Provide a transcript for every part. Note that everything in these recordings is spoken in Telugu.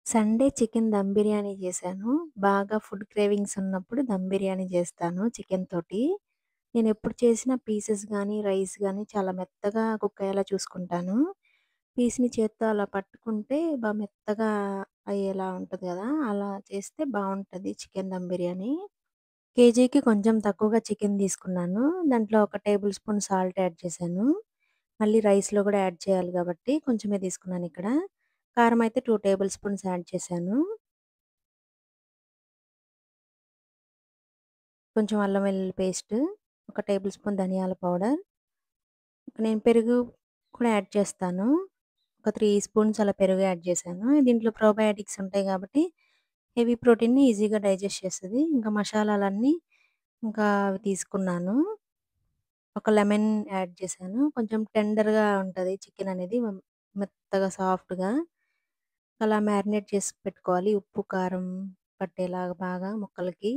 సండే చికెన్ దమ్ బిర్యానీ చేశాను. బాగా ఫుడ్ క్రేవింగ్స్ ఉన్నప్పుడు దమ్ బిర్యానీ చేస్తాను చికెన్ తోటి. నేనెప్పుడు చేసినా పీసెస్ గానీ, రైస్ గానీ చాలా మెత్తగా కుక్ అయ్యేలా చూసుకుంటాను. పీస్‌ని చేత్తో అలా పట్టుకుంటే మెత్తగా అయ్యేలా ఉంటది గదా! అలా చేస్తే బావుంటది చికెన్ దమ్ బిర్యానీ. కేజీకి కొంచెం తక్కువగా చికెన్ తీసుకున్నాను. దాంట్లో ఒక టేబుల్ స్పూన్ సాల్ట్ యాడ్ చేశాను. మళ్ళీ రైస్‌లో గూడా యాడ్ చేయాలి గాబట్టి కొంచెమే తీసుకున్నానిక్కడ. కారం అయితే 2 టేబుల్ స్పూన్స్ యాడ్ చేశాను. కొంచెం అల్లం వెల్లుల్లి పేస్ట్, ఒక టేబుల్ స్పూన్ ధనియాల పౌడర్, నేను పెరుగు కూడా యాడ్ చేస్తాను. ఒక 3 స్పూన్స్ అలా పెరుగు యాడ్ చేశాను. దీంట్లో ప్రోబయోటిక్స్ ఉంటాయి కాబట్టి హెవీ ప్రోటీన్‌ని ఈజీగా డైజెస్ట్ చేస్తది. ఇంకా మసాలాలన్నీ అవి తీసుకున్నాను. ఒక లెమన్ యాడ్ చేశాను. కొంచెం టెండర్‌గా ఉంటది చికెన్ అనేది మెత్తగా సాఫ్ట్‌గా. అలా మ్యారినేట్ చేసి పెట్టుకోవాలి. ఉప్పు, కారం పట్టేలాగా బాగా ముక్కలకి.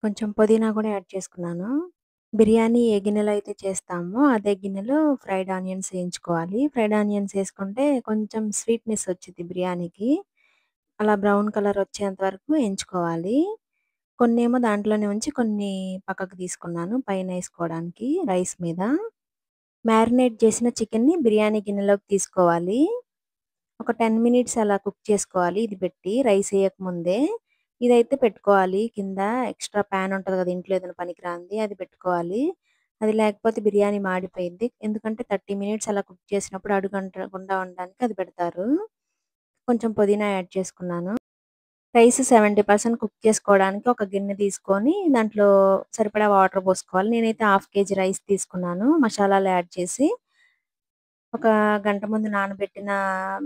కొంచెం పుదీనా కూడా యాడ్ చేసుకున్నాను. బిర్యానీ ఏ గిన్నెలో అయితే చేస్తామో అదే గిన్నెలో ఫ్రైడ్ ఆనియన్స్ ఏయించుకోవాలి. ఫ్రైడ్ ఆనియన్స్ ఏసుకుంటే కొంచెం స్వీట్‌నెస్ వచ్చిద్ది బిర్యానీకి. అలా బ్రౌన్ కలర్ వచ్చేంత వరకు ఎంచుకోవాలి. కొన్నేమో దాంట్లోనే ఉంచి కొన్ని పక్కకు తీసుకున్నాను పైనేసుకోవడానికి రైస్ మీద. మ్యారినేట్ చేసిన చికెన్‌ని బిర్యానీ గిన్నెలోకి తీసుకోవాలి. ఒక 10 మినిట్స్ అలా కుక్ చేసుకోవాలి ఇది పెట్టి రైస్ ఎయకముందే. ఇదైతే పెట్టుకోవాలి కింద ఎక్స్‌ట్రా పాన్ ఉంటది కదా! ఇంట్లో ఏదైనా పనికిరానిది అది పెట్టుకోవాలి. అది లేకపోతే బిర్యానీ మాడిపోయిద్ది. ఎందుకంటే 30 మినిట్స్ అలా కుక్ చేసినప్పుడు అడుగంటకుండా ఉండడానికి అది పెడతారు. కొంచెం పుదీనా యాడ్ చేసుకున్నాను. రైస్ 70% కుక్ చేసుకోవడానికి ఒక గిన్నె తీసుకొని దాంట్లో సరిపడా వాటర్ పోసుకోవాలి. నేనైతే హాఫ్ కేజీ రైస్ తీసుకున్నాను. మసాలాలు యాడ్ చేసి ఒక గంట ముందు నానబెట్టిన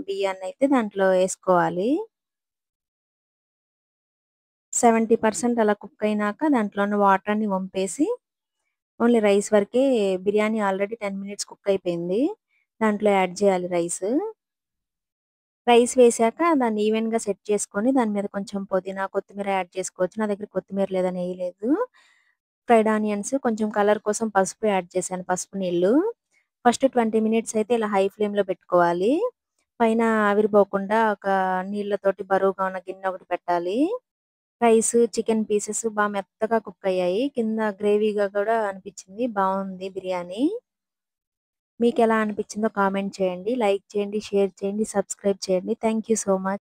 బియ్యాన్నయితే దాంట్లో ఏసుకోవాలి. 70% అలా కుక్ అయినాక దాంట్లో ఉన్న వాటర్ అన్ని వంపేసి, ఓన్లీ రైస్ వరకే బిర్యానీ ఆల్రెడీ 10 మినిట్స్ కుక్ అయిపోయింది. దాంట్లో యాడ్ చేయాలి రైసు. రైస్ వేశాక దాన్ని ఈవెన్‌గా సెట్ చేసుకొని దాని మీద కొంచెం పుదీనా, కొత్తిమీర యాడ్ చేసుకోవచ్చు. నా దగ్గర కొత్తిమీర లేదని ఎయలేదు. ఫ్రైడ్ ఆనియన్స్ కొంచెం కలర్ కోసం పసుపు యాడ్ చేశాను. పసుపు నీళ్ళు. ఫస్ట్ 20 మినిట్స్ అయితే ఇలా హై ఫ్లేమ్‌లో పెట్టుకోవాలి. పైన ఆవిరిపోకుండా ఒక నీళ్ళతోటి బరువుగా ఉన్న గిన్నె ఒకటి పెట్టాలి. రైస్, చికెన్ పీసెస్ మెత్తగా కుక్ అయ్యాయి. కింద గ్రేవీగా కూడా అనిపించింది. బావుంది బిర్యానీ. మీకెలా అనిపించిందో కామెంట్ చేయండి. లైక్ చేయండి, షేర్ చేయండి, సబ్స్క్రైబ్ చేయండి. Thank you so much.